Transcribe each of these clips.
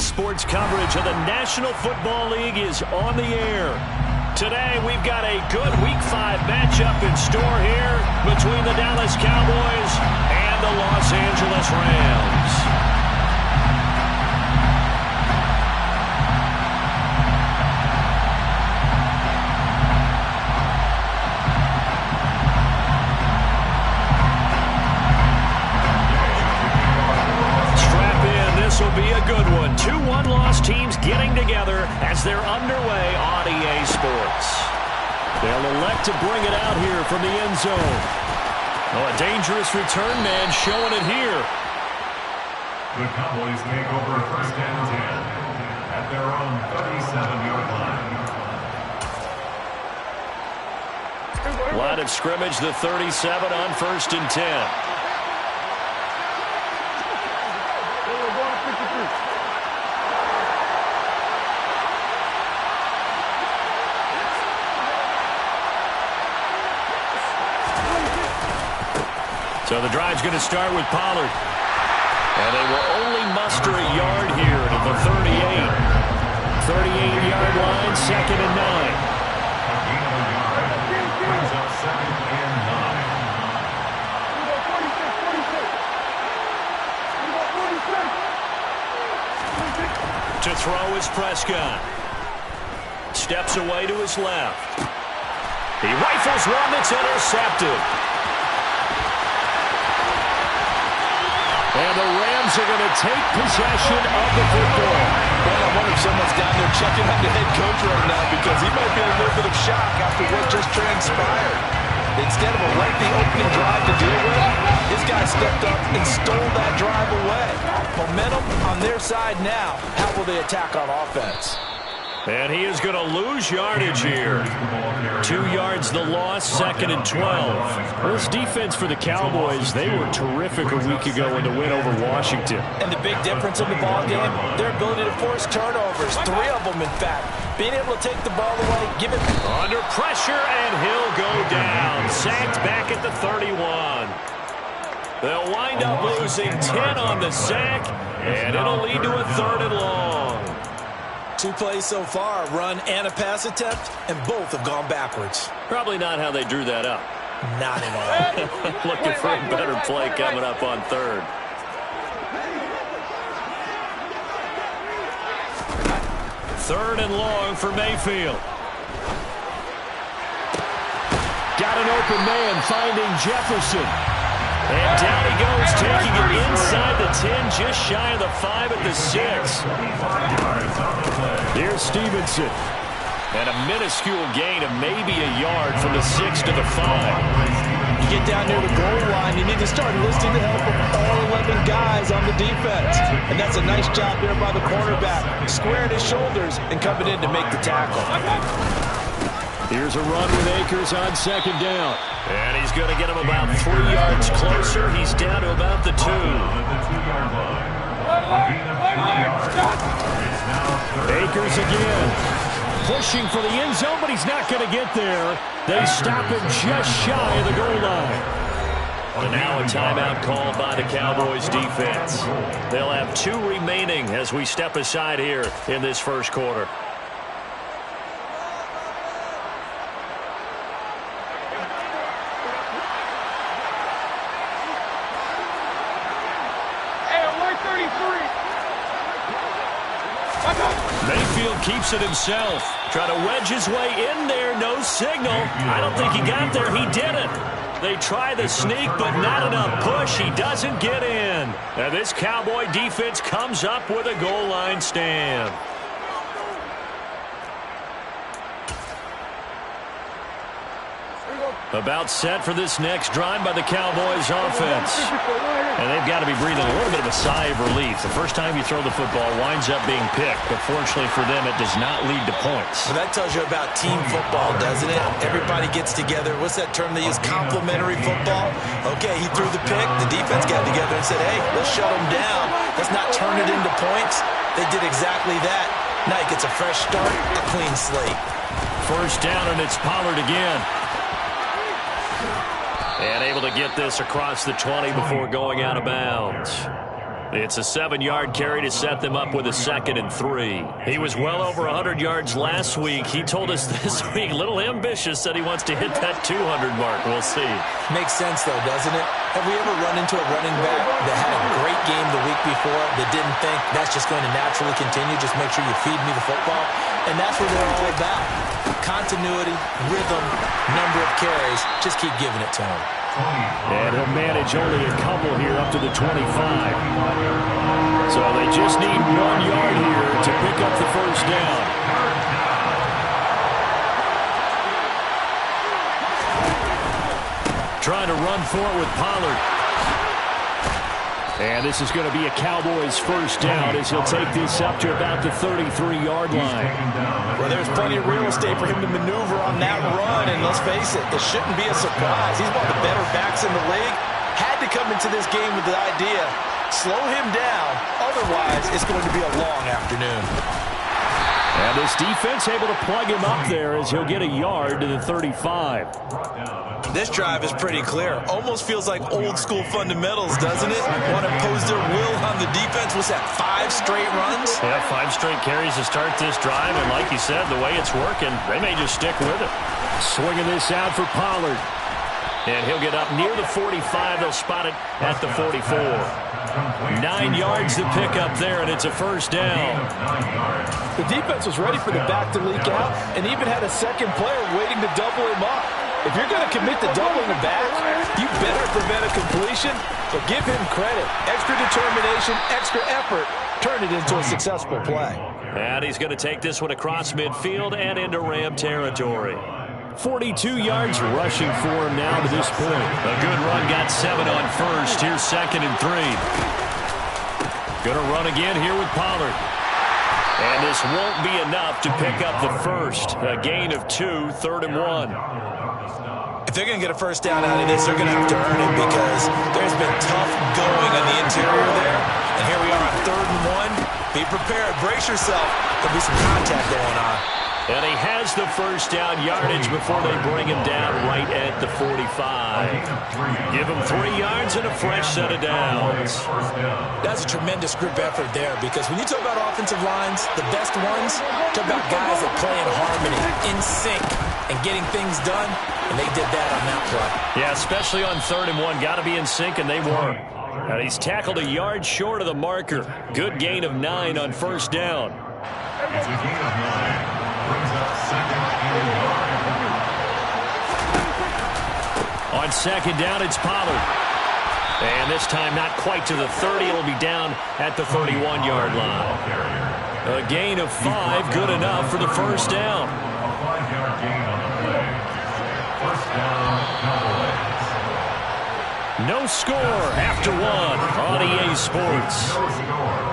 Sports coverage of the National Football League is on the air. Today, we've got a good Week 5 matchup in store here between the Dallas Cowboys and the Los Angeles Rams. Will be a good one. 2 one-loss teams getting together as they're underway on EA Sports. They'll elect to bring it out here from the end zone. Oh, a dangerous return man showing it here. The Cowboys take over first and 10 at their own 37-yard line. Line of scrimmage, the 37 on first and 10. So the drive's going to start with Pollard. And they will only muster a yard here to the 38. 38-yard line, second and 9. Brings up second and 9. To throw is Prescott. Steps away to his left. He rifles one that's intercepted. And the Rams are going to take possession of the football. Well, I wonder if someone's down there checking on the head coach right now because he might be in a little bit of shock after what just transpired. Instead of a lengthy opening drive to deal with, this guy stepped up and stole that drive away. Momentum on their side now. How will they attack on offense? And he is going to lose yardage here. 2 yards the loss, second and 12. Well, this defense for the Cowboys, they were terrific a week ago in the win over Washington. And the big difference in the ball game, their ability to force turnovers. 3 of them, in fact. Being able to take the ball away, give it... Under pressure, and he'll go down. Sacked back at the 31. They'll wind up losing 10 on the sack, and it'll lead to a 3rd and long. 2 plays so far, run and a pass attempt, and both have gone backwards. Probably not how they drew that up. Not at all. Looking for a better play coming up on 3rd. Third and long for Mayfield. Got an open man finding Jefferson. And down he goes, taking it inside the 10, just shy of the 5 at the 6. Here's Stevenson. And a minuscule gain of maybe a yard from the 6 to the 5. You get down near the goal line, you need to start enlisting the help of all 11 guys on the defense. And that's a nice job there by the cornerback, squaring his shoulders and coming in to make the tackle. Here's a run with Akers on second down. And he's going to get him about 3 yards closer. He's down to about the 2. Akers again. Pushing for the end zone, but he's not going to get there. They stop him just shy of the goal line. And now a timeout called by the Cowboys defense. They'll have 2 remaining as we step aside here in this first quarter. Mayfield keeps it himself. Trying to wedge his way in there. No signal. I don't think he got there. He didn't. They try the sneak, but not enough push. He doesn't get in. Now this Cowboy defense comes up with a goal line stand. About set for this next drive by the Cowboys offense. And they've got to be breathing a little bit of a sigh of relief. The first time you throw the football winds up being picked, but fortunately for them, it does not lead to points. Well, that tells you about team football, doesn't it? Everybody gets together. What's that term they use? Complementary football? Okay, he threw the pick. The defense got together and said, hey, let's shut him down. Let's not turn it into points. They did exactly that. Now he gets a fresh start, a clean slate. First down, and it's Pollard again. And able to get this across the 20 before going out of bounds. It's a 7-yard carry to set them up with a 2nd and 3. He was well over 100 yards last week. He told us this week, a little ambitious, that he wants to hit that 200 mark. We'll see. Makes sense, though, doesn't it? Have we ever run into a running back that had a great game the week before that didn't think that's just going to naturally continue? Just make sure you feed me the football. And that's what they're all about. Continuity, rhythm, number of carries. Just keep giving it to him. And he'll manage only a couple here up to the 25. So they just need 1 yard here to pick up the first down. Trying to run for it with Pollard. And this is going to be a Cowboys first down as he'll take this up to about the 33-yard line. Well, there's plenty of real estate for him to maneuver on that run, and let's face it, it shouldn't be a surprise. He's one of the better backs in the league. Had to come into this game with the idea, slow him down, otherwise it's going to be a long afternoon. And this defense able to plug him up there as he'll get a yard to the 35. This drive is pretty clear. Almost feels like old-school fundamentals, doesn't it? Want to impose their will on the defense. Was that 5 straight runs? Yeah, 5 straight carries to start this drive, and like you said, the way it's working, they may just stick with it. Swinging this out for Pollard. And he'll get up near the 45. They'll spot it at the 44. 9 yards to pick up there, and it's a first down. The defense was ready for the back to leak out and even had a second player waiting to double him up. If you're going to commit to doubling the back, you better prevent a completion, but give him credit. Extra determination, extra effort, turn it into a successful play. And he's going to take this one across midfield and into Ram territory. 42 yards rushing for him now to this point. A good run, got 7 on first. Here's 2nd and 3. Going to run again here with Pollard. And this won't be enough to pick up the first. A gain of 2, 3rd and 1. If they're going to get a first down out of this, they're going to have to earn it because there's been tough going on the interior there. And here we are on 3rd and 1. Be prepared. Brace yourself. There'll be some contact going on. And he has the first down yardage before they bring him down right at the 45. Give him 3 yards and a fresh set of downs. That's a tremendous group effort there because when you talk about offensive lines, the best ones, talk about guys that play in harmony, in sync, and getting things done, and they did that on that play. Yeah, especially on 3rd and 1. Got to be in sync, and they were. And he's tackled a yard short of the marker. Good gain of 9 on first down. It's a gain of 9. Brings up 2nd and 1. On 2nd down, it's Pollard. And this time not quite to the 30. It'll be down at the 31-yard line. A gain of 5, good enough for the first down. A 5-yard gain on the play. First down, Cowboys. No score after 1 on EA Sports. No score.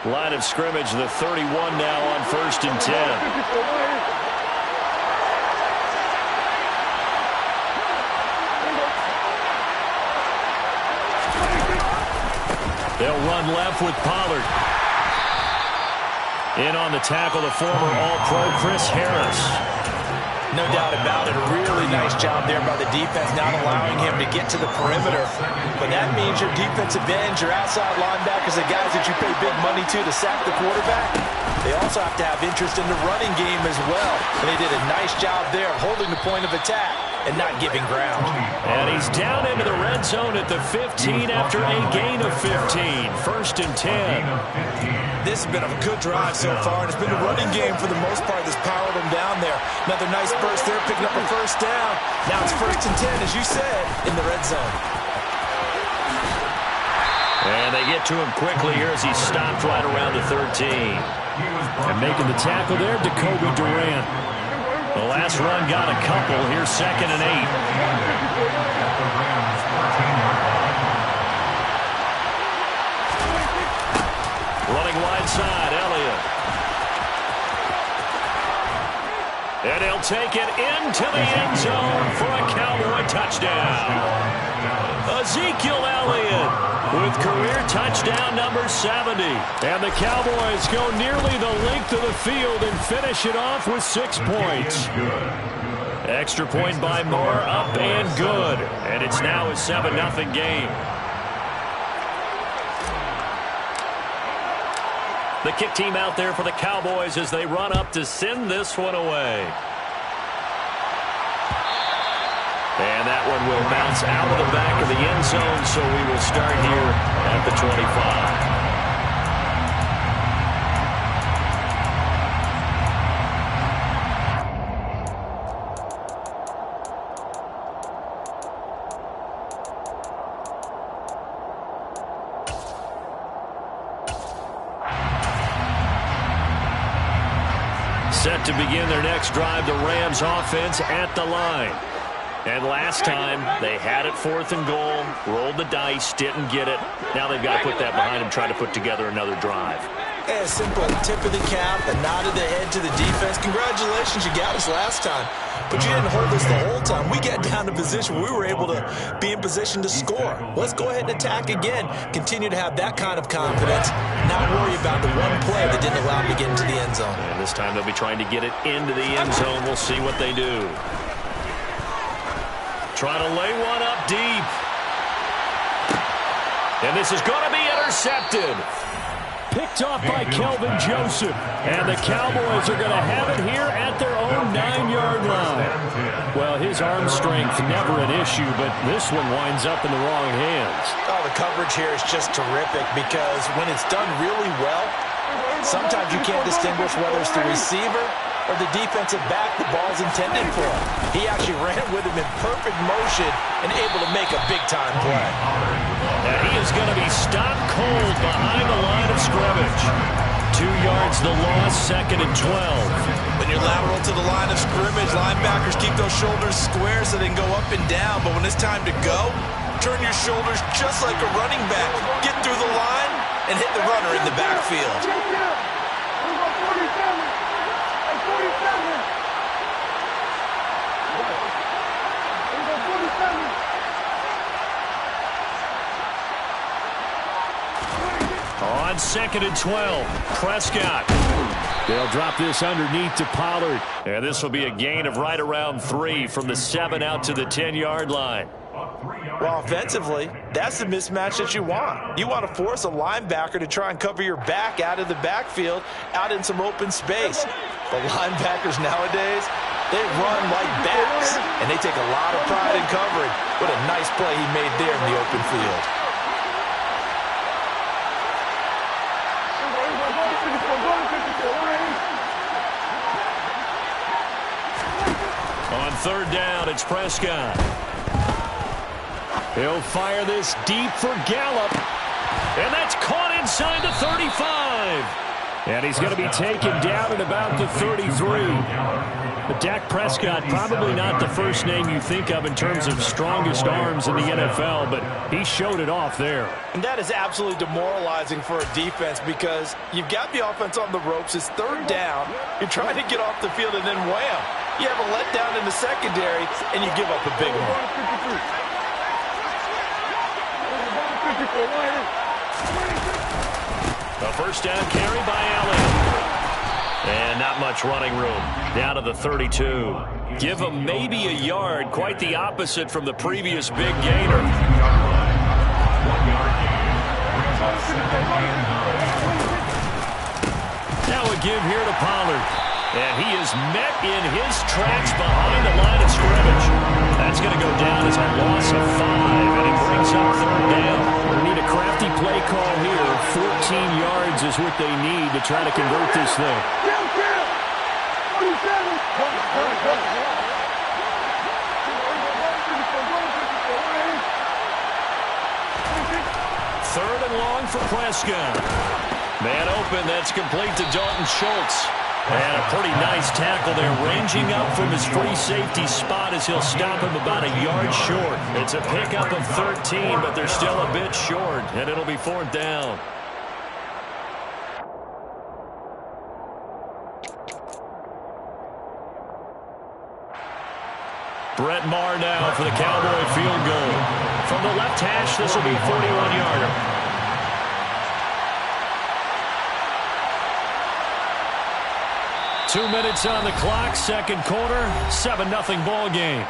Line of scrimmage, the 31 now on 1st and 10. They'll run left with Pollard. In on the tackle, the former All-Pro Chris Harris. No doubt about it. A really nice job there by the defense, not allowing him to get to the perimeter. But that means your defensive ends, your outside linebackers, the guys that you pay big money to sack the quarterback, they also have to have interest in the running game as well. And they did a nice job there of holding the point of attack and not giving ground. And he's down into the red zone at the 15 after a gain of 15. 1st and 10. This has been a good drive so far, and it's been a running game for the most part that's powered them down there. Another nice burst there, picking up a first down. Now it's 1st and 10, as you said, in the red zone. And they get to him quickly here as he stopped right around the 13. And making the tackle there, Jacoby Durant. The last run got a couple. Here's 2nd and 8. Running wide side, Elliott. And he'll take it into the end zone for a Cowboy touchdown. Ezekiel Elliott with career touchdown number 70. And the Cowboys go nearly the length of the field and finish it off with 6 points. Extra point by Moore, up and good. And it's now a 7-0 game. The kick team out there for the Cowboys as they run up to send this one away. And that one will bounce out of the back of the end zone, so we will start here at the 25. Set to begin their next drive, the Rams offense at the line. And last time, they had it 4th and goal, rolled the dice, didn't get it. Now they've got to put that behind them, try to put together another drive. Yeah, simple. Tip of the cap, a nod of the head to the defense. Congratulations, you got us last time. But you didn't hold us the whole time. We got down to position where we were able to be in position to score. Let's go ahead and attack again. Continue to have that kind of confidence. Not worry about the one play that didn't allow them to get into the end zone. And this time they'll be trying to get it into the end zone. We'll see what they do. Trying to lay one up deep. And this is going to be intercepted. Picked off by Kelvin Joseph. And the Cowboys are going to have it here at their own 9-yard line. Well, his arm strength never an issue, but this one winds up in the wrong hands. Oh, the coverage here is just terrific because when it's done really well, sometimes you can't distinguish whether it's the receiver or the defensive back the ball's intended for. He actually ran with him in perfect motion and able to make a big-time play. And he is going to be stopped cold behind the line of scrimmage. 2 yards the loss, 2nd and 12. When you're lateral to the line of scrimmage, linebackers keep those shoulders square so they can go up and down. But when it's time to go, turn your shoulders just like a running back. Get through the line and hit the runner in the backfield. On 2nd and 12, Prescott. They'll drop this underneath to Pollard. And this will be a gain of right around 3 from the 7 out to the 10-yard line. Well, offensively, that's the mismatch that you want. You want to force a linebacker to try and cover your back out of the backfield, out in some open space. But linebackers nowadays, they run like backs, and they take a lot of pride in covering. What a nice play he made there in the open field. On 3rd down, it's Prescott. He'll fire this deep for Gallup. And that's caught inside the 35. And he's going to be taken down at about the 33. But Dak Prescott, probably not the first name you think of in terms of strongest arms in the NFL, but he showed it off there. And that is absolutely demoralizing for a defense because you've got the offense on the ropes. It's 3rd down. You're trying to get off the field, and then wham, you have a letdown in the secondary, and you give up a big one. A 1st down carry by Allen. And not much running room. Down to the 32. Give him maybe a yard. Quite the opposite from the previous big gainer. Now a give here to Pollard. And he is met in his tracks behind the line of scrimmage. That's going to go down as a loss of 5. And it brings up 3rd down. They need a crafty play call here. 14 yards is what they need to try to convert this thing. 3rd and long for Prescott. Man open, that's complete to Dalton Schultz. And a pretty nice tackle there, ranging up from his free safety spot as he'll stop him about a yard short. It's a pickup of 13, but they're still a bit short, and it'll be 4th down. Brett Maher now for the Cowboy field goal. From the left hash, this will be a 41-yarder. Two minutes on the clock, second quarter, 7-0 ball game.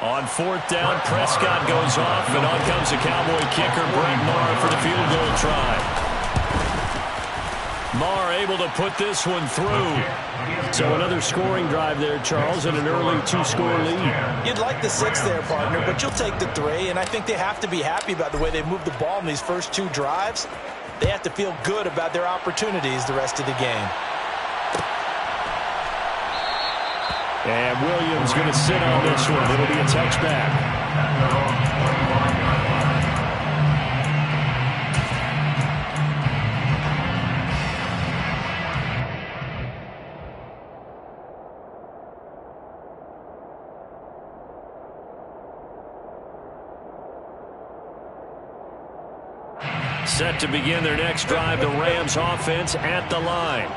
On fourth down, Prescott goes off, and on comes the Cowboy kicker, Brett Maher, for the field goal try. Maher able to put this one through. So another scoring drive there, Charles, and an early two-score lead. You'd like the 6 there, partner, but you'll take the 3, and I think they have to be happy about the way they've moved the ball in these first 2 drives. They have to feel good about their opportunities the rest of the game. And Williams going to sit on this one. It'll be a touchback. Set to begin their next drive, the Rams offense at the line.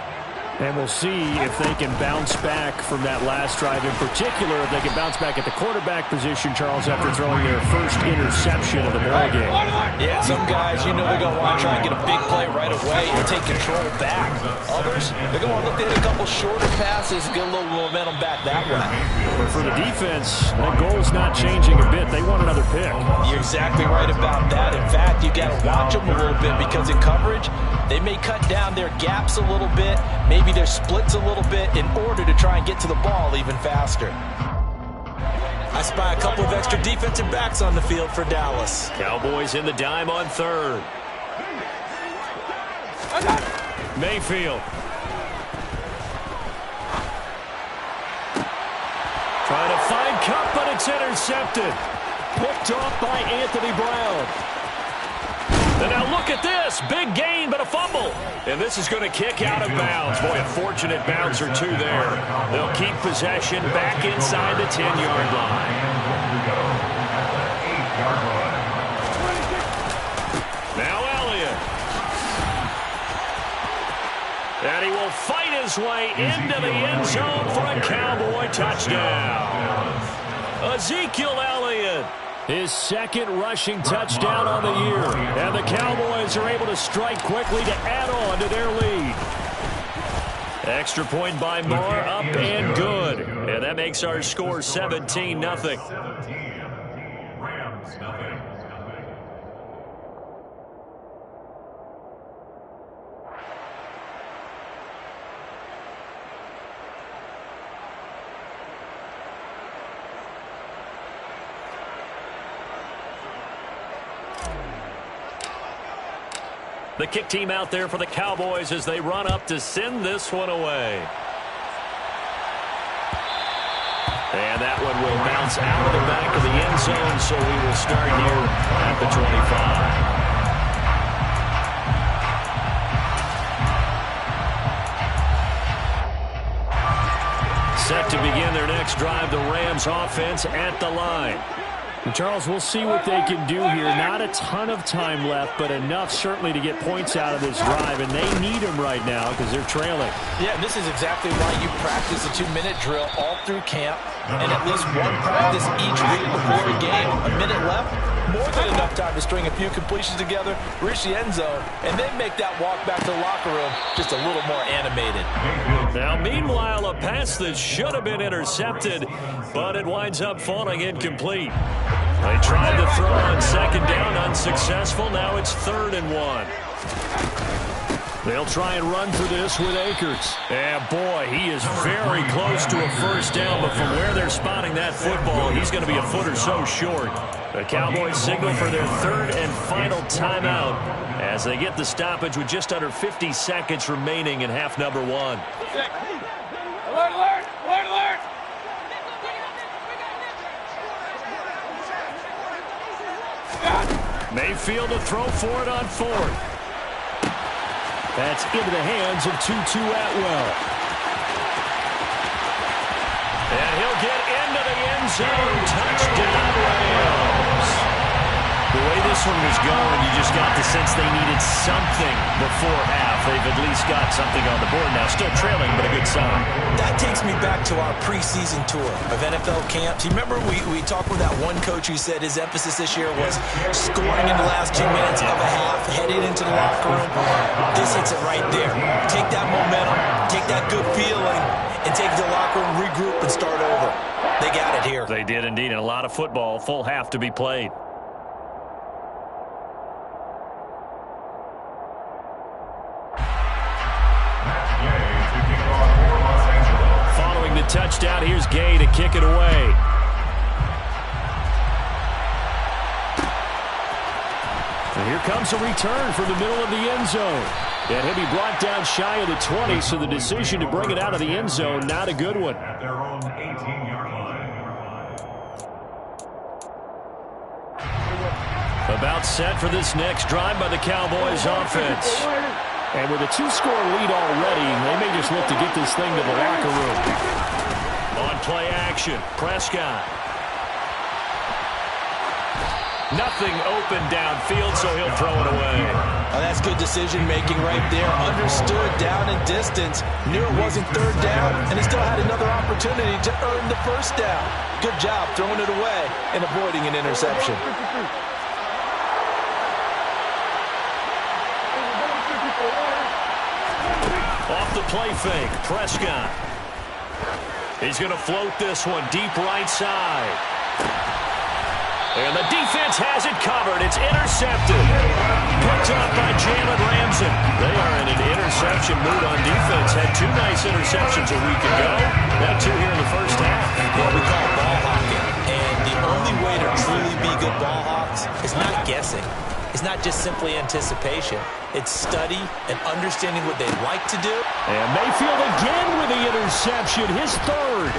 And we'll see if they can bounce back from that last drive. In particular, if they can bounce back at the quarterback position, Charles, after throwing their first interception of the ballgame. Yeah, some guys, you know they're going to want to try and get a big play right away and take control back. Others, they're going to look to hit a couple shorter passes and get a little momentum back that way. But for the defense, that goal's not changing a bit. They want another pick. You're exactly right about that. In fact, you got to watch them a little bit because in coverage, they may cut down their gaps a little bit, maybe their splits a little bit in order to try and get to the ball even faster. I spy a couple of extra defensive backs on the field for Dallas. Cowboys in the dime on third. Mayfield. Trying to find Cup, but it's intercepted. Picked off by Anthony Brown. And now look at this. Big gain, but a fumble. And this is going to kick out of bounds. Boy, a fortunate bounce or two there. They'll keep possession back inside the 10-yard line. Now Elliott. And he will fight his way into the end zone for a Cowboy touchdown. Ezekiel Elliott. His second rushing touchdown on the year. And the Cowboys are able to strike quickly to add on to their lead. Extra point by Maher, up and good. And that makes our score 17-0. Rams, nothing. The kick team out there for the Cowboys as they run up to send this one away. And that one will bounce out of the back of the end zone, so we will start here at the 25. Set to begin their next drive, the Rams offense at the line. And Charles, we'll see what they can do here. Not a ton of time left, but enough certainly to get points out of this drive, and they need them right now because they're trailing. Yeah, this is exactly why you practice a 2-minute drill all through camp and at least one practice each week before a game. A minute left, more than enough time to string a few completions together, reach the end zone, and then make that walk back to the locker room just a little more animated. Now, meanwhile, a pass that should have been intercepted, but it winds up falling incomplete. They tried to throw on second down, unsuccessful. Now it's 3rd and 1. They'll try and run for this with Akers. And boy, he is very close to a first down, but from where they're spotting that football, he's going to be a foot or so short. The Cowboys signal for their 3rd and final timeout as they get the stoppage with just under 50 seconds remaining in half number 1. Alert, alert, alert, alert. Mayfield to throw for it on 4th. That's into the hands of Tutu Atwell. And he'll get into the end zone. Touchdown. way this one was going, you just got the sense they needed something before half. They've at least got something on the board now. Still trailing, but a good sign. That takes me back to our preseason tour of NFL camps. You remember we talked with that one coach who said his emphasis this year was scoring in the last 2 minutes of a half, heading into the locker room. This hits it right there. Take that momentum, take that good feeling, and take it to the locker room, regroup, and start over. They got it here. They did indeed, and a lot of football, full half to be played. Following the touchdown, here's Gay to kick it away. And here comes a return from the middle of the end zone. And he'll be brought down shy of the 20, so the decision to bring it out of the end zone, not a good one. At their own 18-yard line. About set for this next drive by the Cowboys offense. And with a 2-score lead already, they may just look to get this thing to the locker room. On play action, Prescott. Nothing open downfield, so he'll throw it away. Oh, that's good decision-making right there. Understood down and distance. Knew it wasn't third down, and he still had another opportunity to earn the first down. Good job throwing it away and avoiding an interception. Off the play fake, Prescott. He's going to float this one deep right side. And the defense has it covered. It's intercepted. Picked up by Jalen Ramsey. They are in an interception mood on defense. Had 2 nice interceptions a week ago. Now 2 here in the first half. What we call ball hawking. And the only way to truly be good ball hawks is not guessing. It's not just simply anticipation. It's study and understanding what they like to do. And Mayfield again with the interception. His 3rd.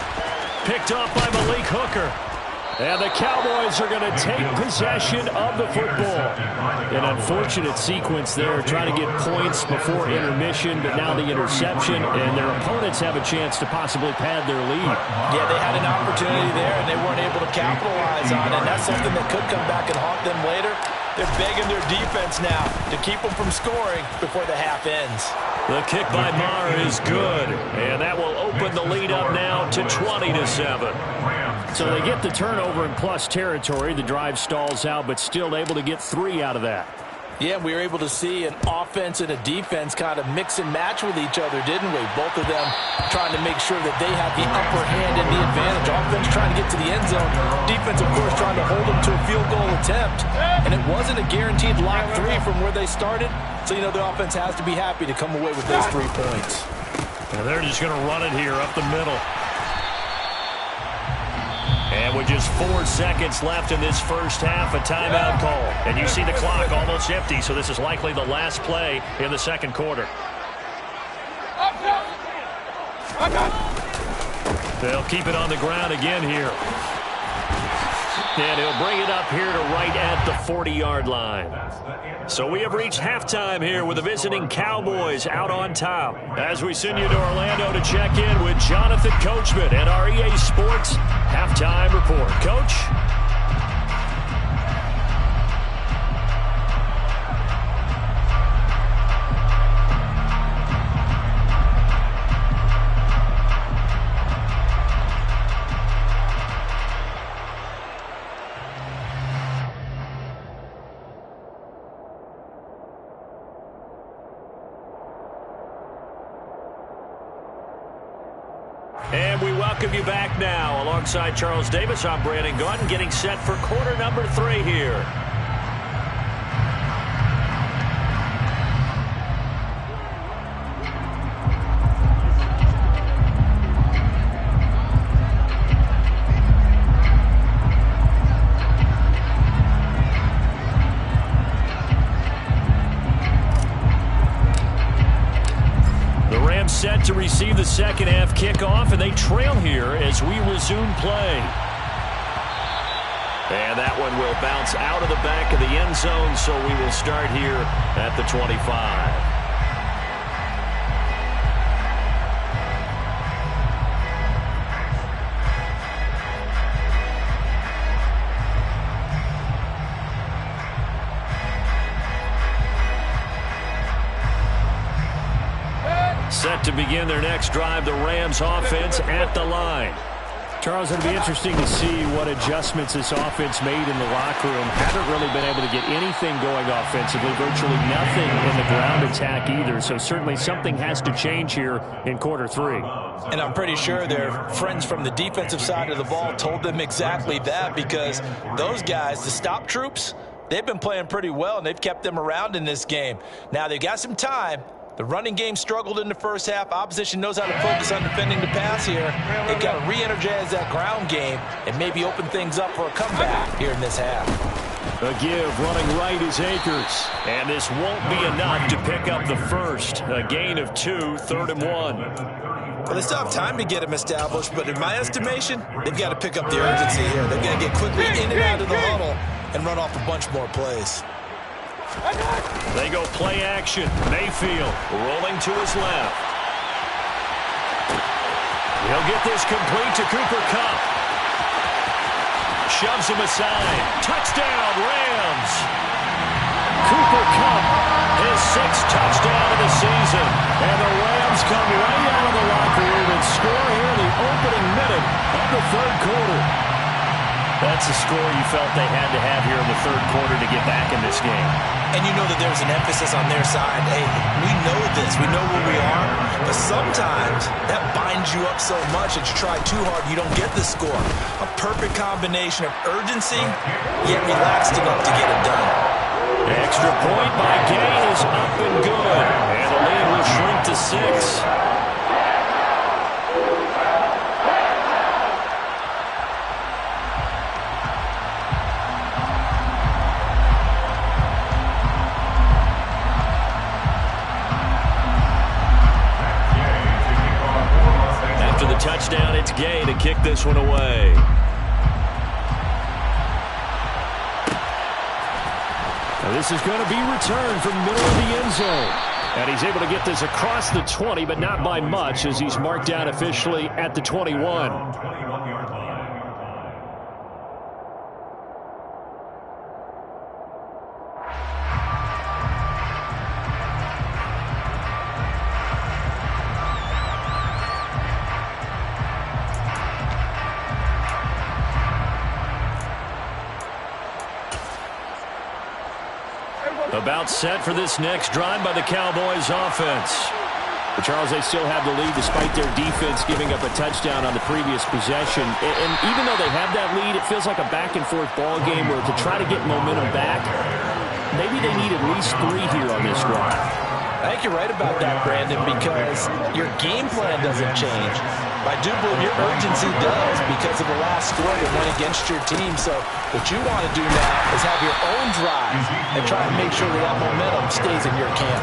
Picked off by Malik Hooker. And the Cowboys are going to take possession of the football. An unfortunate sequence there, trying to get points before intermission, but now the interception, and their opponents have a chance to possibly pad their lead. Yeah, they had an opportunity there, and they weren't able to capitalize on it, and that's something that could come back and haunt them later. They're begging their defense now to keep them from scoring before the half ends. The kick by Maher is good, and that will open the lead up now to 20-7. So they get the turnover in plus territory. The drive stalls out, but still able to get 3 out of that. Yeah, we were able to see an offense and a defense kind of mix and match with each other, didn't we? Both of them trying to make sure that they have the upper hand and the advantage. Offense trying to get to the end zone. Defense, of course, trying to hold them to a field goal attempt. And it wasn't a guaranteed lock 3 from where they started. So, you know, the offense has to be happy to come away with those 3 points. And they're just going to run it here up the middle. And with just 4 seconds left in this first half, a timeout call. And you see the clock almost empty, so this is likely the last play in the second quarter. They'll keep it on the ground again here. And he'll bring it up here to right at the 40-yard line. So we have reached halftime here with the visiting Cowboys out on top. As we send you to Orlando to check in with Jonathan Coachman at our EA Sports Halftime Report. Coach? And we welcome you back now. Alongside Charles Davis, I'm Brandon Gaudin, getting set for quarter number 3 here. Set to receive the second half kickoff, and they trail here as we resume play. And that one will bounce out of the back of the end zone, so we will start here at the 25. Set to begin their next drive, the Rams offense at the line. Charles, it'll be interesting to see what adjustments this offense made in the locker room. Haven't really been able to get anything going offensively, virtually nothing in the ground attack either. So certainly something has to change here in quarter 3. And I'm pretty sure their friends from the defensive side of the ball told them exactly that, because those guys, the stop troops, they've been playing pretty well, and they've kept them around in this game. Now, they've got some time. The running game struggled in the first half. Opposition knows how to focus on defending the pass here. They've got to re-energize that ground game and maybe open things up for a comeback here in this half. A give, running right is Akers. And this won't be enough to pick up the first. A gain of 2, 3rd and 1. Well, they still have time to get him established, but in my estimation, they've got to pick up the urgency here. They've got to get quickly in and out of the huddle and run off a bunch more plays. They go play action. Mayfield rolling to his left. He'll get this complete to Cooper Kupp. Shoves him aside. Touchdown, Rams. Cooper Kupp, his 6th touchdown of the season. And the Rams come right out of the locker room and score here in the opening minute of the 3rd quarter. That's a score you felt they had to have here in the 3rd quarter to get back in this game. And you know that there's an emphasis on their side. Hey, we know this. We know where we are. But sometimes that binds you up so much that you try too hard, you don't get the score. A perfect combination of urgency, yet relaxed enough to get it done. Extra point by Gay is up and good. And the lead will shrink to 6. Touchdown, it's Gay to kick this one away. Now this is going to be returned from middle of the end zone. And he's able to get this across the 20, but not by much, as he's marked down officially at the 21. About set for this next drive by the Cowboys offense. But Charles, they still have the lead despite their defense giving up a touchdown on the previous possession. And even though they have that lead, it feels like a back-and-forth ball game where to try to get momentum back, maybe they need at least 3 here on this drive. I think you're right about that, Brandon, because your game plan doesn't change. I do believe your urgency does because of the last score that went against your team. So what you want to do now is have your own drive and try to make sure that momentum stays in your camp.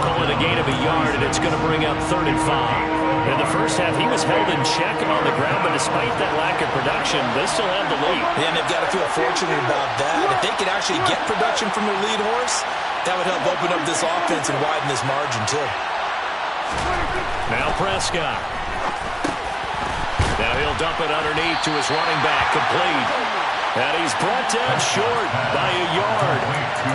Call it a gain of a yard, and it's going to bring up 3rd and 5. In the first half, he was held in check on the ground, but despite that lack of production, they still have the lead. Yeah, and they've got to feel fortunate about that. If they could actually get production from their lead horse, that would help open up this offense and widen this margin, too. Now Prescott. Now he'll dump it underneath to his running back, complete. And he's brought down short by a yard.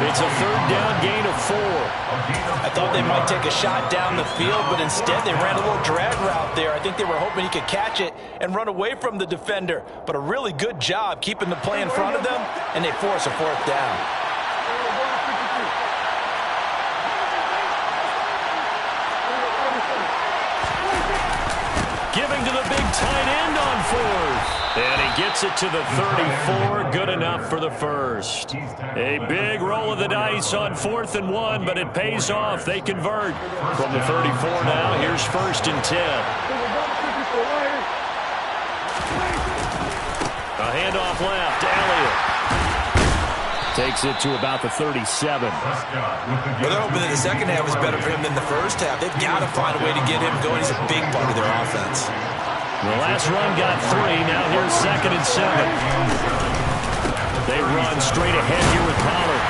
It's a 3rd down gain of 4. I thought they might take a shot down the field, but instead they ran a little drag route there. I think they were hoping he could catch it and run away from the defender. But a really good job keeping the play in front of them, and they force a 4th down. Giving to the big tight end on 4th. And he gets it to the 34. Good enough for the first. A big roll of the dice on 4th and 1, but it pays off. They convert from the 34 now. Here's 1st and 10. A handoff left to Elliott. Takes it to about the 37. Well, they're hoping that the second half is better for him than the first half. They've got to find a way to get him going. He's a big part of their offense. The last run got 3. Now here's 2nd and 7. They run straight ahead here with Pollard.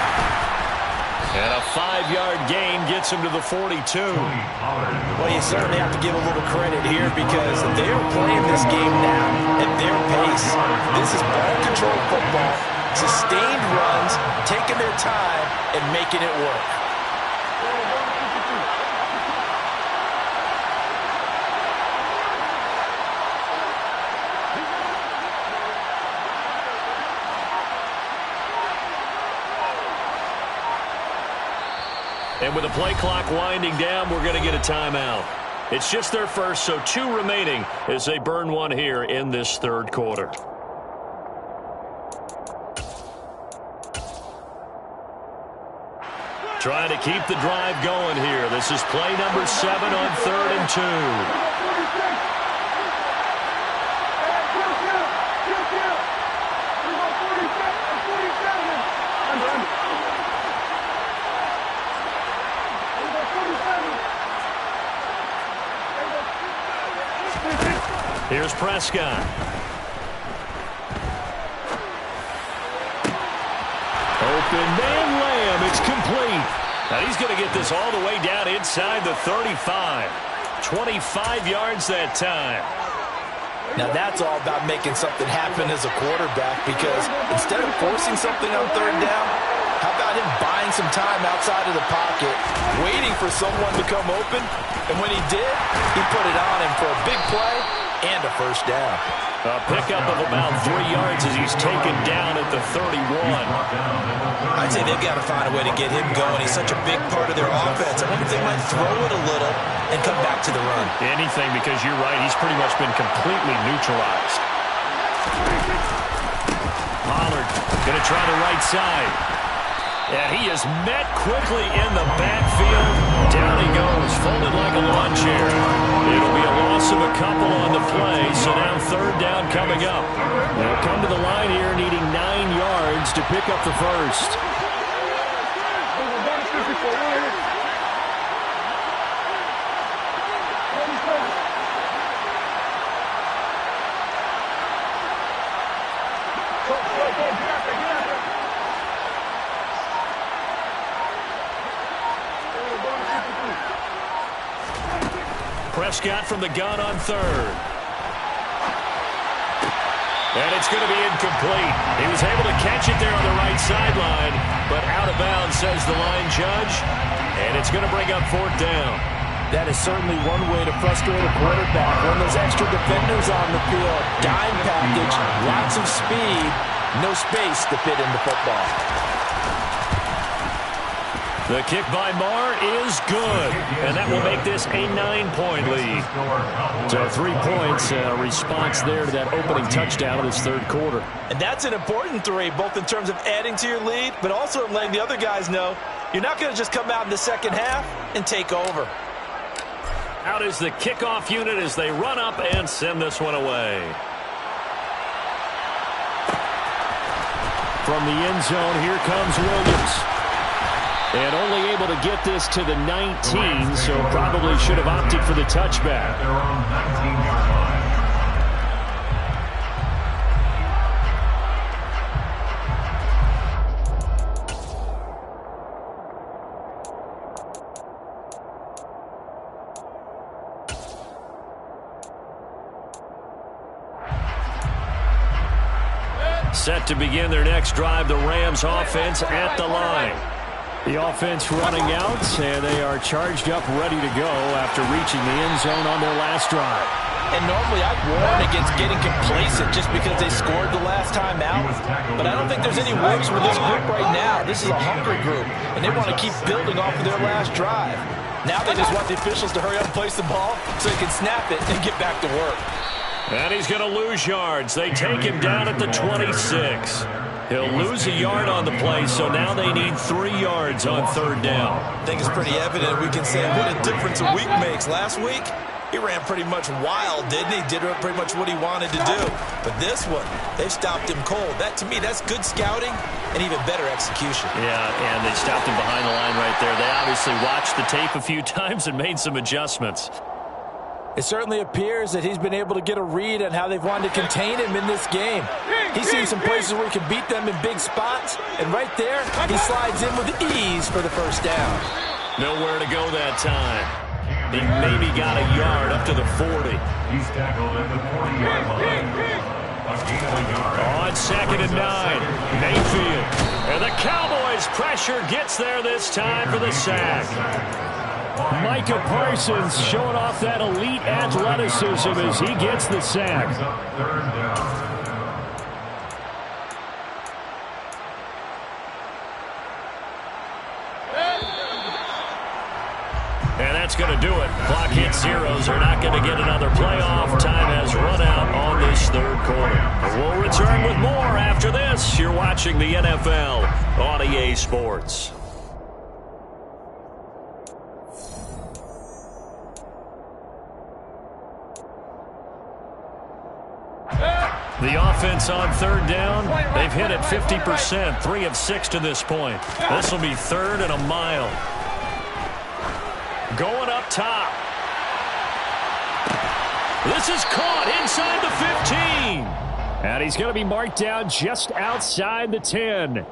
And a 5-yard gain gets him to the 42. Well, you certainly have to give a little credit here because they are playing this game now at their pace. This is ball control football. Sustained runs, taking their time, and making it work. And with the play clock winding down, we're going to get a timeout. It's just their first, so 2 remaining as they burn one here in this third quarter. Trying to keep the drive going here. This is play number 7 on 3rd and 2. Here's Prescott. Open man Lamb. It's complete. Now he's going to get this all the way down inside the 35. 25 yards that time. Now that's all about making something happen as a quarterback, because instead of forcing something on 3rd down, how about him buying some time outside of the pocket, waiting for someone to come open, and when he did, he put it on him for a big play and a first down. A pickup of about 3 yards as he's taken down at the 31. I'd say they've got to find a way to get him going. He's such a big part of their offense. I wonder if they might throw it a little and come back to the run. Anything, because you're right, he's pretty much been completely neutralized. Pollard going to try the right side. And he is met quickly in the backfield. Down he goes, folded like a lawn chair. It'll be a loss of a couple on the play, so now 3rd down coming up. They'll come to the line here needing 9 yards to pick up the first. Prescott from the gun on 3rd. And it's going to be incomplete. He was able to catch it there on the right sideline, but out of bounds, says the line judge. And it's going to bring up 4th down. That is certainly one way to frustrate a quarterback. When there's extra defenders on the field, dime package, lots of speed, no space to fit into football. The kick by Marr is good, and that will make this a 9-point lead. So 3 points, a response there to that opening touchdown of this 3rd quarter. And that's an important 3, both in terms of adding to your lead, but also in letting the other guys know you're not going to just come out in the second half and take over. Out is the kickoff unit as they run up and send this one away. From the end zone, here comes Williams. And only able to get this to the 19, so probably should have opted for the touchback. They're on 19-yard line. Set to begin their next drive, the Rams offense at the line. The offense running out, and they are charged up, ready to go after reaching the end zone on their last drive. And normally I'd warn against getting complacent just because they scored the last time out. But I don't think there's any worries with this group right now. This is a hungry group, and they want to keep building off of their last drive. Now they just want the officials to hurry up and place the ball so they can snap it and get back to work. And he's going to lose yards. They take him down at the 26. He'll lose a yard on the play, so now they need 3 yards on 3rd down. I think it's pretty evident. We can say what a difference a week makes. Last week, he ran pretty much wild, didn't he? Did pretty much what he wanted to do. But this one, they've stopped him cold. That, to me, that's good scouting and even better execution. Yeah, and they stopped him behind the line right there. They obviously watched the tape a few times and made some adjustments. It certainly appears that he's been able to get a read on how they've wanted to contain him in this game. He's seen some places where he can beat them in big spots, and right there, he slides in with ease for the first down. Nowhere to go that time. He maybe got a yard up to the 40. He's tackled at the 40-yard line. A gain of a yard. On 2nd and 9, Mayfield. And the Cowboys' pressure gets there this time for the sack. Micah Parsons showing off that elite athleticism as he gets the sack. 3rd down. And that's going to do it. Clock hits zeros. They're not going to get another playoff. Time has run out on this third quarter. We'll return with more after this. You're watching the NFL on EA Sports. The offense on third down, they've hit it 50%, 3 of 6 to this point. This will be third and a mile. Going up top. This is caught inside the 15. And he's going to be marked down just outside the 10.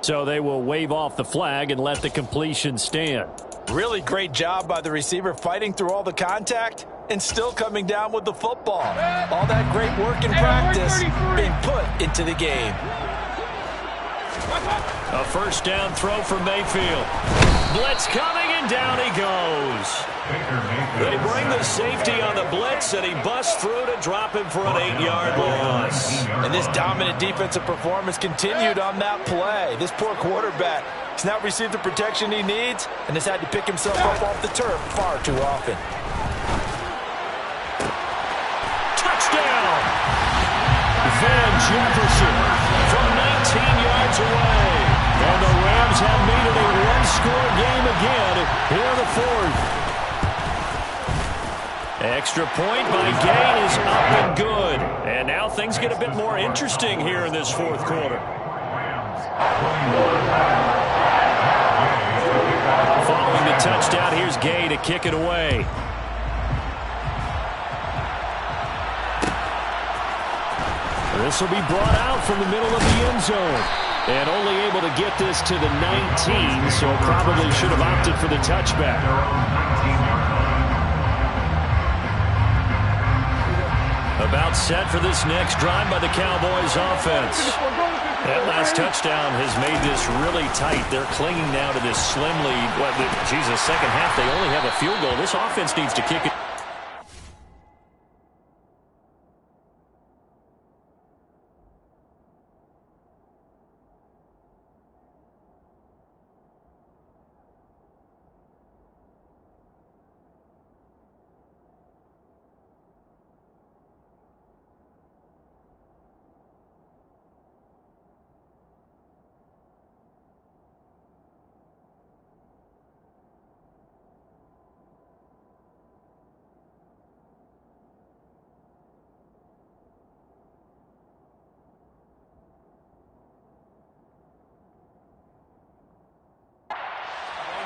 So they will wave off the flag and let the completion stand. Really great job by the receiver fighting through all the contact and still coming down with the football. All that great work in practice being put into the game. A first down throw for Mayfield. Blitz coming, and down he goes. They bring the safety on the blitz, and he busts through to drop him for an 8-yard loss. And this dominant defensive performance continued on that play. This poor quarterback has not received the protection he needs and has had to pick himself up off the turf far too often. Touchdown! Van Jefferson from 19 yards away. And the Rams have made it a one-score game again here in the fourth. Extra point by Gay is up and good. And now things get a bit more interesting here in this fourth quarter. Following the touchdown, here's Gay to kick it away. This will be brought out from the middle of the end zone. And only able to get this to the 19, so probably should have opted for the touchback. About set for this next drive by the Cowboys offense. That last touchdown has made this really tight. They're clinging now to this slim lead. Jesus, second half, they only have a field goal. This offense needs to kick it.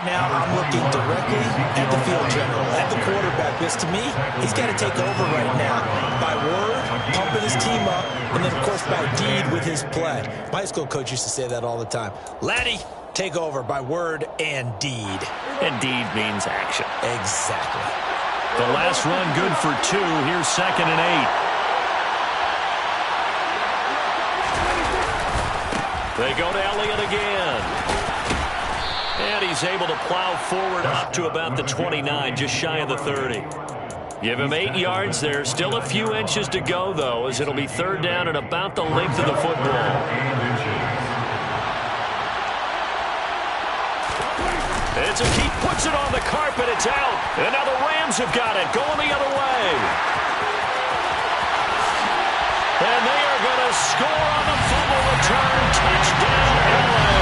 Now I'm looking directly at the field general, at the quarterback, because to me, he's got to take over right now. By word, pumping his team up, and then, of course, by deed with his play. My high school coach used to say that all the time. Laddie, take over by word and deed. And deed means action. Exactly. The last run good for 2. Here's 2nd and 8. They go to Elliott again. And he's able to plow forward up to about the 29, just shy of the 30. Give him 8 yards there. Still a few inches to go, though, as it'll be third down and about the length of the football. It's a keep, puts it on the carpet, it's out. And now the Rams have got it, going the other way. And they are going to score on the fumble return. Touchdown, LA.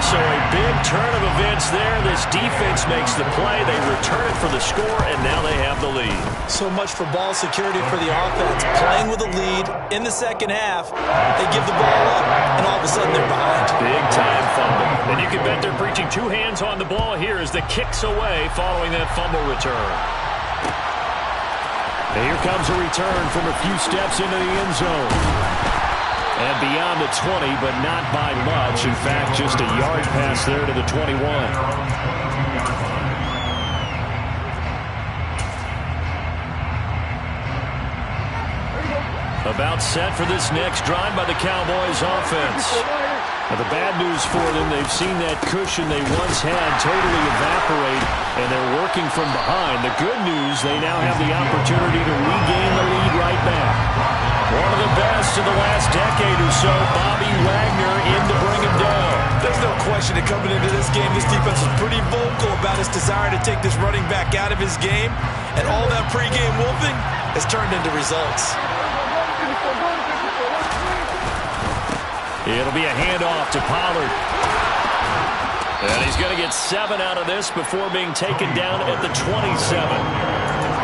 So a big turn of events there. This defense makes the play. They return it for the score, and now they have the lead. So much for ball security for the offense. Playing with a lead in the second half. They give the ball up, and all of a sudden they're behind. Big-time fumble. And you can bet they're preaching 2 hands on the ball here as the kick's away following that fumble return. And here comes a return from a few steps into the end zone. And beyond the 20, but not by much. In fact, just a yard pass there to the 21. About set for this next drive by the Cowboys offense. Now, the bad news for them, they've seen that cushion they once had totally evaporate, and they're working from behind. The good news, they now have the opportunity to regain the lead right back. One of the best in the last decade or so, Bobby Wagner in to bring him down. There's no question that coming into this game, this defense was pretty vocal about its desire to take this running back out of his game. And all that pregame wolfing has turned into results. It'll be a handoff to Pollard. And he's going to get 7 out of this before being taken down at the 27.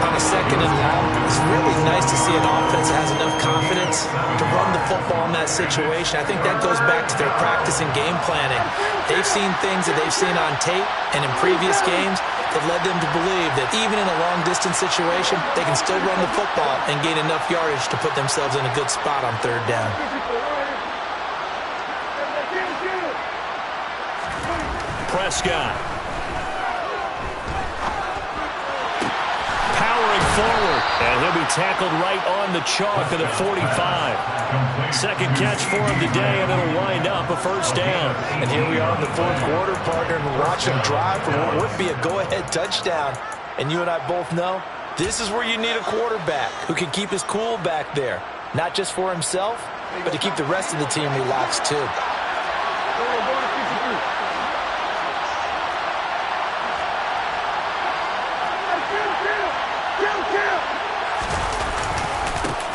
On a second and long, it's really nice to see an offense that has enough confidence to run the football in that situation. I think that goes back to their practice and game planning. They've seen things that they've seen on tape and in previous games that led them to believe that even in a long-distance situation, they can still run the football and gain enough yardage to put themselves in a good spot on third down. Prescott. Powering forward, and he'll be tackled right on the chalk of the 45. Second catch for him today, and it'll wind up a first down. And here we are in the fourth quarter, partner, and we're watching them drive for what would be a go-ahead touchdown. And you and I both know this is where you need a quarterback who can keep his cool back there, not just for himself, but to keep the rest of the team relaxed too.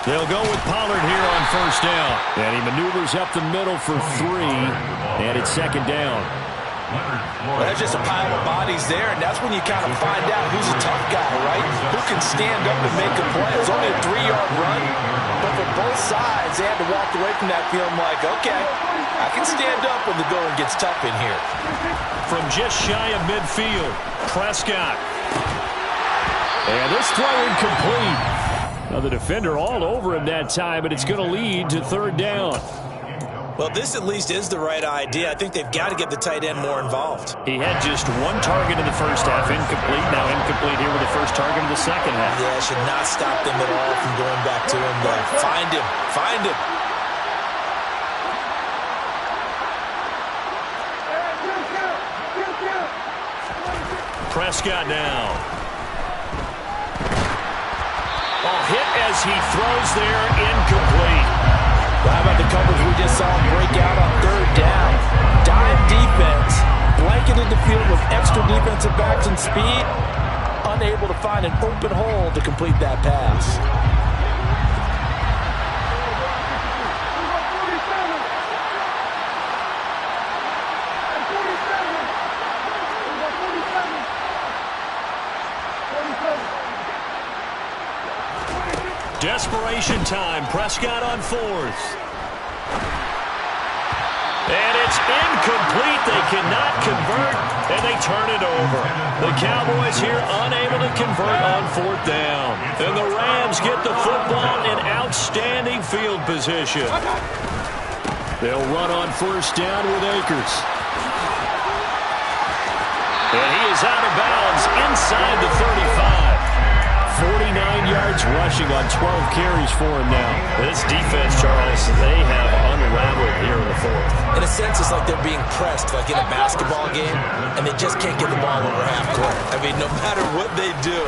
They'll go with Pollard here on first down. And he maneuvers up the middle for 3. And it's second down. Well, there's just a pile of bodies there, and that's when you kind of find out who's a tough guy, right? Who can stand up and make a play. It's only a 3-yard run, but for both sides, they had to walk away from that feeling like, okay, I can stand up when the going gets tough in here. From just shy of midfield, Prescott. And this throw incomplete. Now the defender all over him that time, but it's going to lead to third down. Well, this at least is the right idea. I think they've got to get the tight end more involved. He had just 1 target in the first half, incomplete. Now incomplete here with the first target in the second half. Yeah, it should not stop them at all from going back to him, though. Find him. Find him. Prescott now. Hit as he throws there, incomplete. Well, how about the coverage we just saw him break out on third down? Dime defense, blanketed the field with extra defensive backs and speed, unable to find an open hole to complete that pass. Desperation time. Prescott on 4th. And it's incomplete. They cannot convert, and they turn it over. The Cowboys here unable to convert on 4th down. And the Rams get the football in outstanding field position. They'll run on first down with Akers. And he is out of bounds inside the 35. 49 yards rushing on 12 carries for him now. This defense, Charles, they have unraveled here in the 4th. In a sense, it's like they're being pressed, like in a basketball game, and they just can't get the ball over half court. I mean, no matter what they do,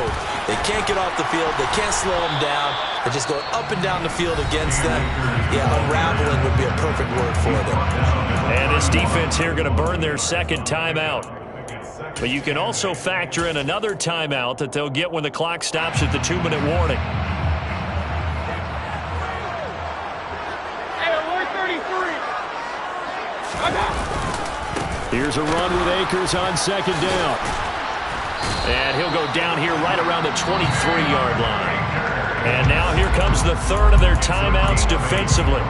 they can't get off the field. They can't slow them down. They're just going up and down the field against them. Yeah, unraveling would be a perfect word for them. And this defense here going to burn their second timeout. But you can also factor in another timeout that they'll get when the clock stops at the 2-minute warning. Here's a run with Akers on second down. And he'll go down here right around the 23-yard line. And now here comes the third of their timeouts defensively.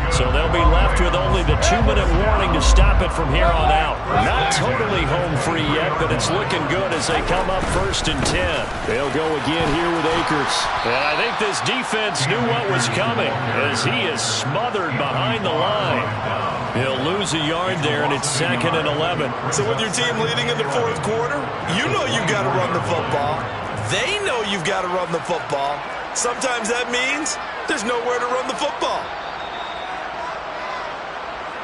So they'll be left with only the 2-minute warning to stop it from here on out. Not totally home free yet, but it's looking good as they come up 1st and 10. They'll go again here with Akers. And I think this defense knew what was coming as he is smothered behind the line. He'll lose a yard there, and it's 2nd and 11. So with your team leading in the 4th quarter, you know you've got to run the football. They know you've got to run the football. Sometimes that means there's nowhere to run the football.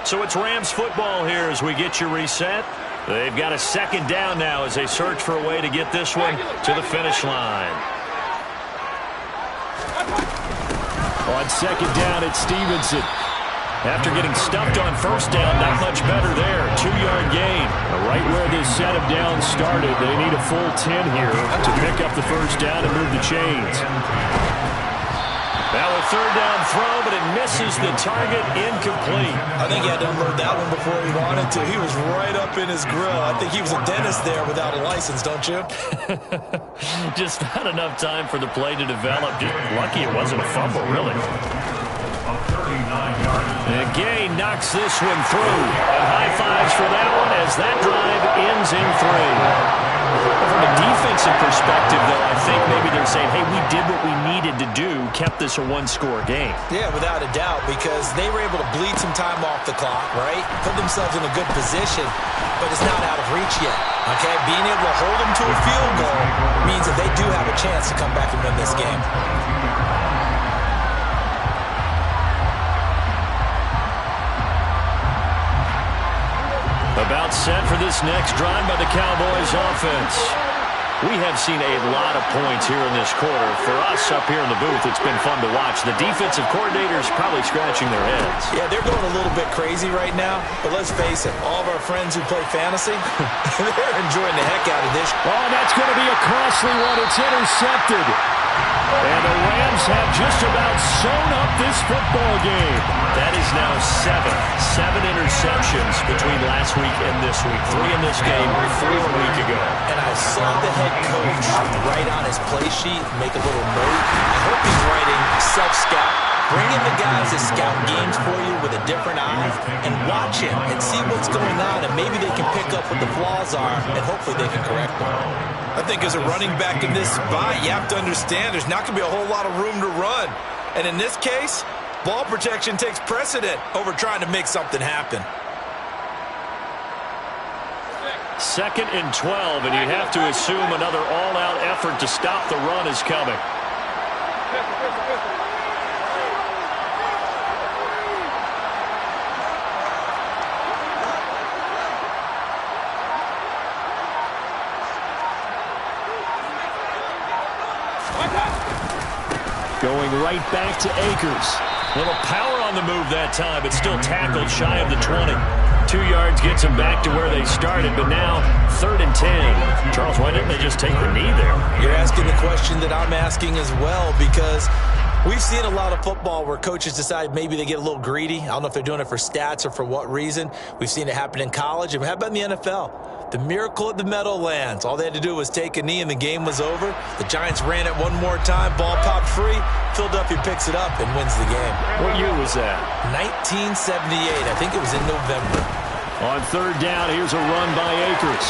So it's Rams football here as we get you reset. They've got a second down now as they search for a way to get this one to the finish line. On second down, it's Stevenson. After getting stuffed on first down, not much better there. 2-yard gain. Right where this setup down started, they need a full 10 here to pick up the first down and move the chains. Now a third down throw, but it misses the target, incomplete. I think he had to unload that one before he wanted to. He was right up in his grill. I think he was a dentist there without a license, don't you? Just not enough time for the play to develop. Just lucky it wasn't a fumble, really. And Gay knocks this one through. And high fives for that one as that drive ends in 3. From a defensive perspective, though, I think maybe they're saying, hey, we did what we needed to do, kept this a one-score game. Yeah, without a doubt, because they were able to bleed some time off the clock, right? Put themselves in a good position, but it's not out of reach yet, okay? Being able to hold them to a field goal means that they do have a chance to come back and win this game. About set for this next drive by the Cowboys offense. We have seen a lot of points here in this quarter. For us up here in the booth, it's been fun to watch. The defensive coordinators probably scratching their heads. Yeah, they're going a little bit crazy right now. But let's face it, all of our friends who play fantasy, they're enjoying the heck out of this. Oh, that's going to be a costly one. It's intercepted. And the Rams have just about sewn up this football game. That is now 7 interceptions between last week and this week. 3 in this game, 4 a week ago. And I saw the head coach write on his play sheet, make a little note. I hope he's writing self-scout. Bring in the guys that scout games for you with a different eye and watch him and see what's going on, and maybe they can pick up what the flaws are, and hopefully they can correct them. I think as a running back in this spot, you have to understand there's not going to be a whole lot of room to run. And in this case, ball protection takes precedent over trying to make something happen. 2nd and 12, and you have to assume another all-out effort to stop the run is coming. Going right back to Akers. Little power on the move that time, but still tackled shy of the 20. 2 yards gets them back to where they started, but now 3rd and 10. Charles, why didn't they just take the knee there? You're asking the question that I'm asking as well, because we've seen a lot of football where coaches decide maybe they get a little greedy. I don't know if they're doing it for stats or for what reason. We've seen it happen in college. And how about in the NFL? The miracle at the Meadowlands. All they had to do was take a knee and the game was over. The Giants ran it one more time. Ball popped free. Philadelphia picks it up and wins the game. What year was that? 1978. I think it was in November. On 3rd down, here's a run by Akers.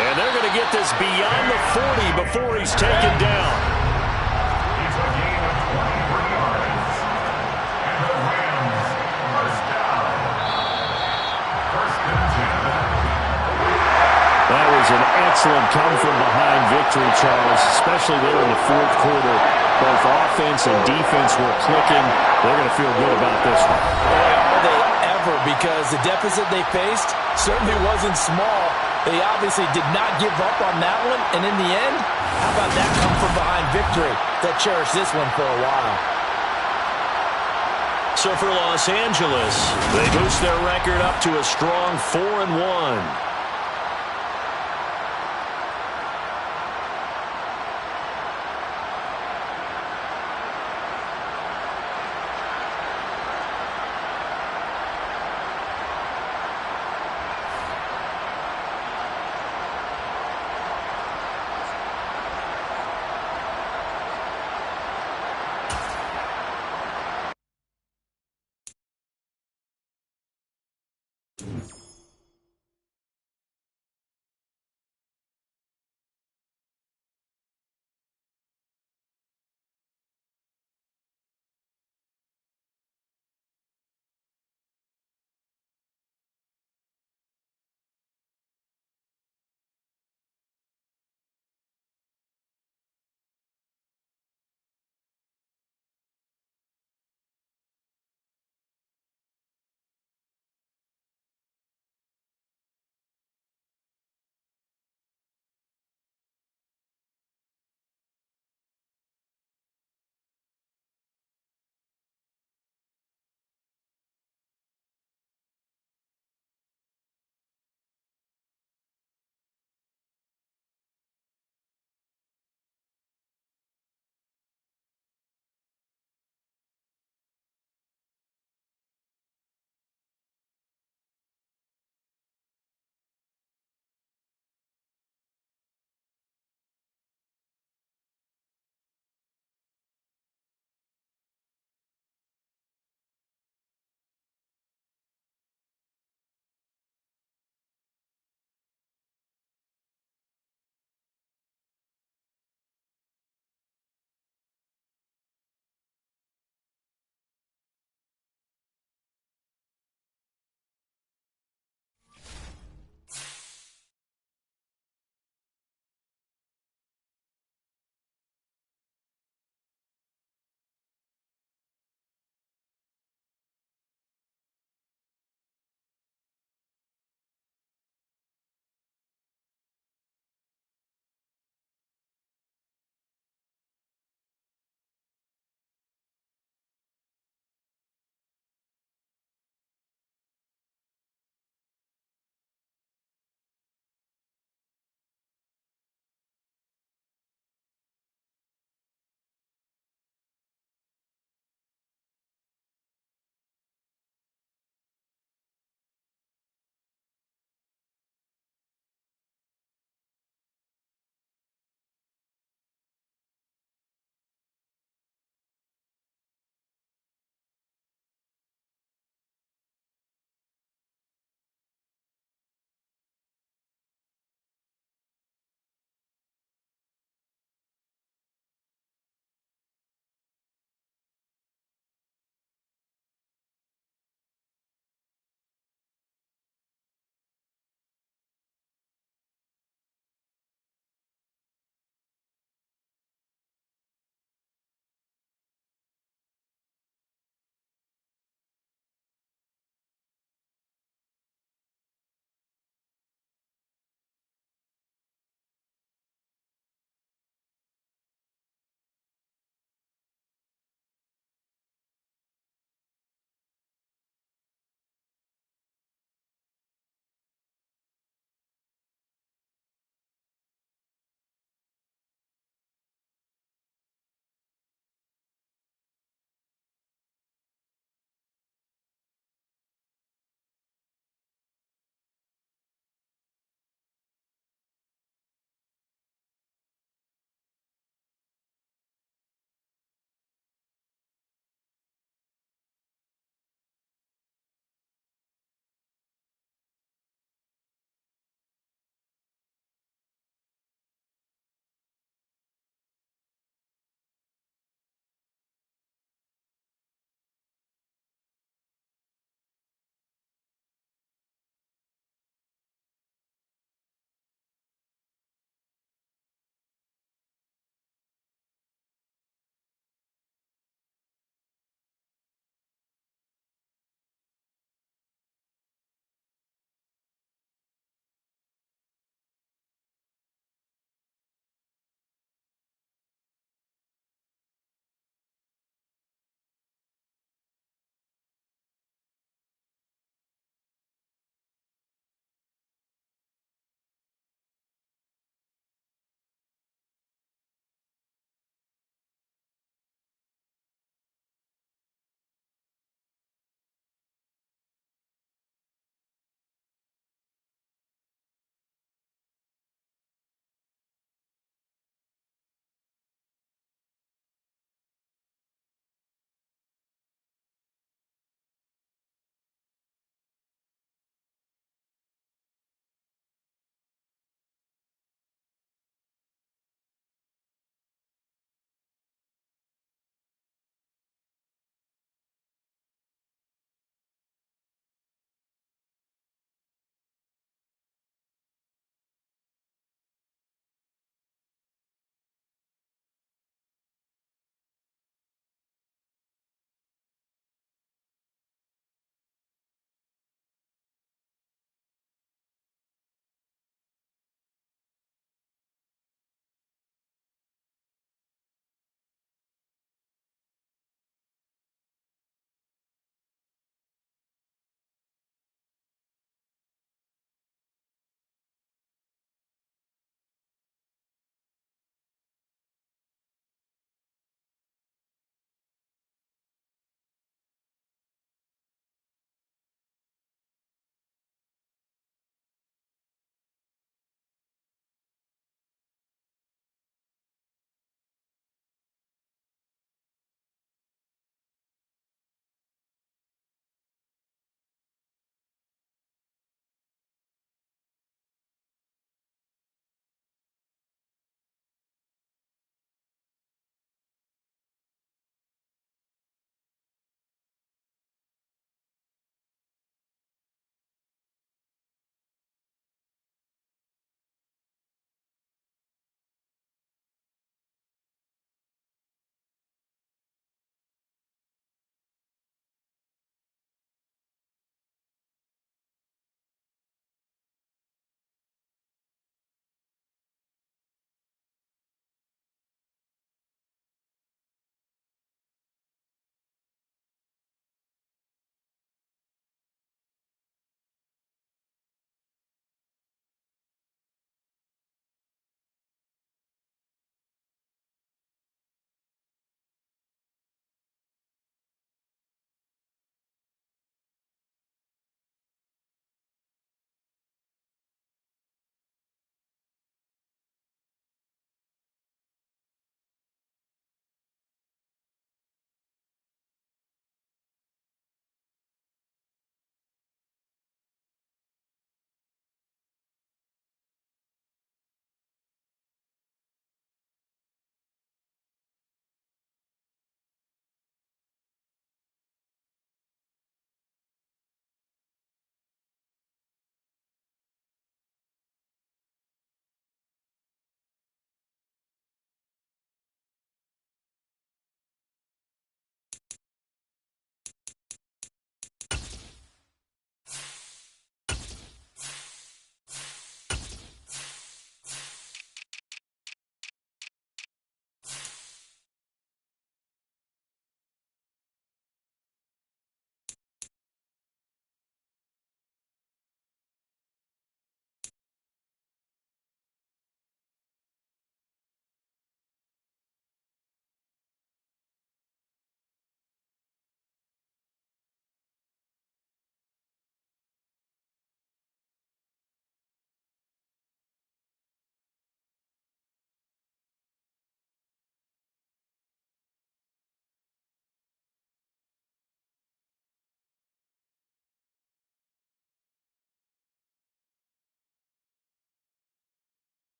And they're going to get this beyond the 40 before he's taken down. It's a gain of 23 yards. And the Rams first down. 1st and 10. That was an excellent come-from-behind victory, Charles, especially there in the 4th quarter. Both offense and defense were clicking. They're going to feel good about this one. Boy, are they ever, because the deficit they faced certainly wasn't small. They obviously did not give up on that one, and in the end, how about that come-from-behind victory that cherished this one for a while? So for Los Angeles, they boost their record up to a strong 4-1.